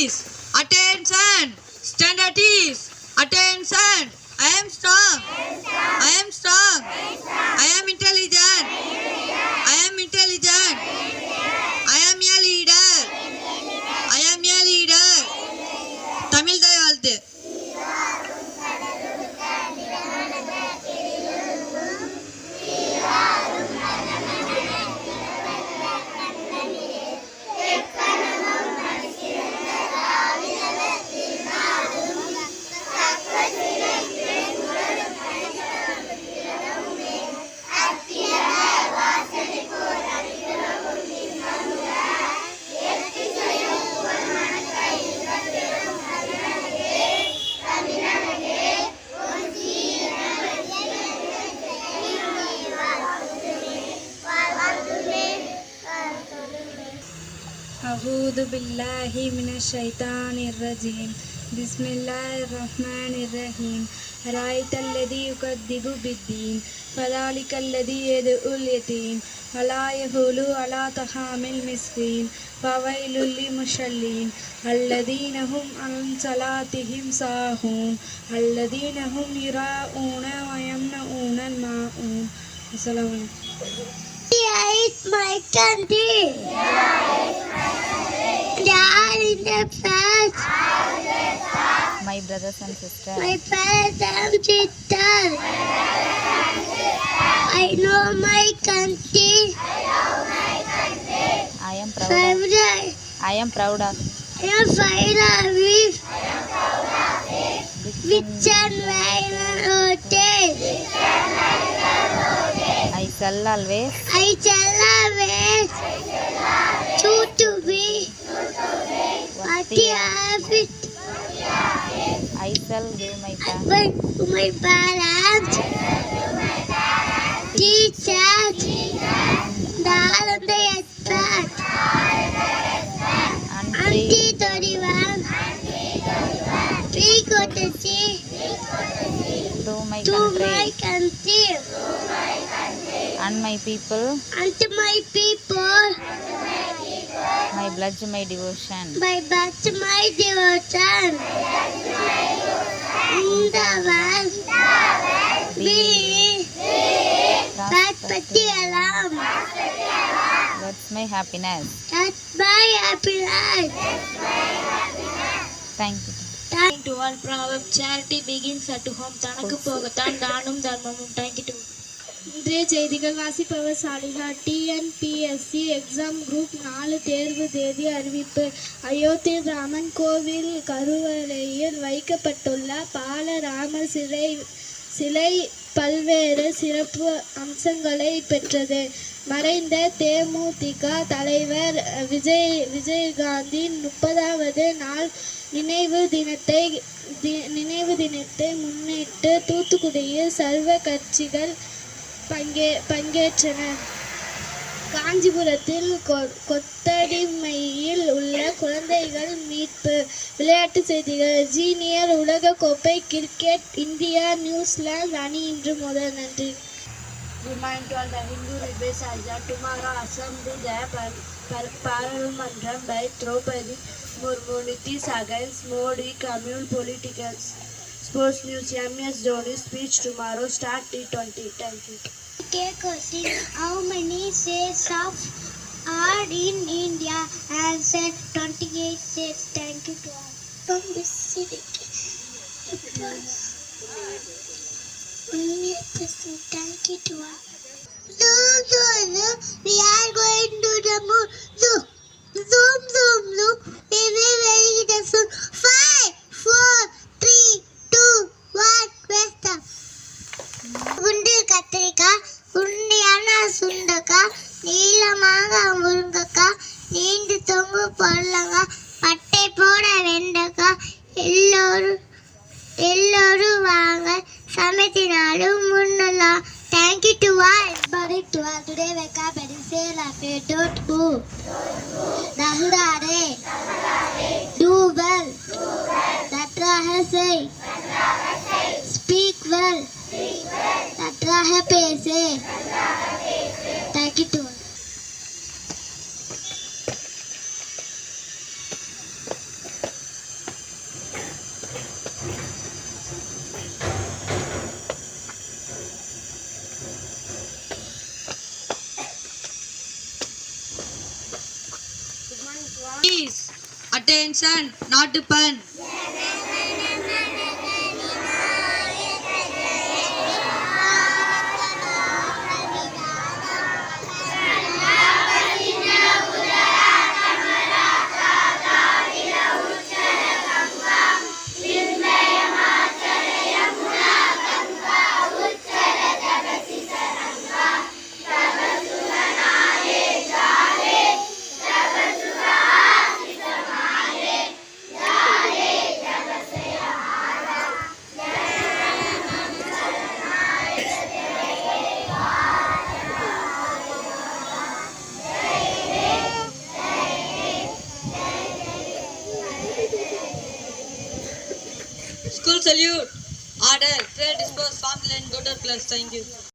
is. Attention. Standard is. Attention. I am strong. I am strong. I am intelligent. I am intelligent. I am a leader. I am a leader. Tamil தாய் வாழ்த்து. أعوذ بالله من الشيطان الرجيم بسم الله الرحمن الرحيم أرأيت الذي يكذب بالدين فذلك الذي يدعو اليتيم ولا يحض على طعام المسكين فويل للمصلين الذين هم عن صلاتهم ساهون الذين هم يراءون ويمنعون الماعون. السلام عليكم. It's my country. They are in the past. My brothers and sisters. My parents and sisters. I know my country. I am proud of. I am proud of. I am proud of it. Which and I shall always. I shall always choose to be what you have it. I shall give my thanks To my parents, teachers, the all of the expert, and Auntie 31, three courtesy to my to country my country, and my people. and to my people, My blood, my devotion. my birth, my devotion, in the world, be Rashtrapati alarm, That's my happiness. that's my happiness. Thank you. To all proverb, charity begins at home. தனக்கு போகத்தான் தானும் தர்மமும். Thank you. இன்றைய செய்திகள் வாசிப்பவர் Saliha. TNPSC exam group 4 தேர்வு தேதி அறிவிப்பு. அயோத்தி ராமன் கோவில் கருவறையில் வைக்கப்பட்டுள்ள பாலராமர் சிலை பல்வேறு சிறப்பு அம்சங்களை பெற்றது. மறைந்த தேமுதிக தலைவர் விஜயகாந்தின் 30வது நாள் நினைவு தினத்தை முன்னிட்டு தூத்துக்குடியில் சர்வ கட்சிகள் பங்கேற்றன. காஞ்சிபுரத்தில் கொத்தடிமையில் உள்ள குழந்தைகள் மீட்பு. விளையாட்டு செய்திகள். ஜூனியர் உலகக்கோப்பை கிரிக்கெட் இந்தியா நியூசிலாந்து அணி இன்று முதல். நன்றி. Remind all the Hindu rebels that tomorrow assembly the Parliament by Draupadi Murmu, Nitish against Modi, commune politicals. Sports news. MS Dhoni speech tomorrow. Start T20. Thank you. Okay, question. How many states are in India? Answer 28 states. Thank you to all. Don't be silly. Thank you to all. We are going to the moon. Zoom, we will very the soon. 5, 4, 3, 2, 1. Rest up. குண்டு கத்திரிக்காய், உருண்டையான சுண்டக்காய், நீளமாக முருங்கைக்காய், நீண்டு தொங்கு பொருளங்காய், பட்டை போட வெண்டைக்காய், எல்லோரும் வாங்க சமைத்தினாலும் முன்னலாம். Thank you to all. Everybody to all. Today wake up and say laugh. Don't move. Dahudare. Do well. Tatraha say. Speak well. Tatraha pese. Thank you to all. Attention, not to pun. School salute. Order. Pray dispose, farmland, go to class. Thank you.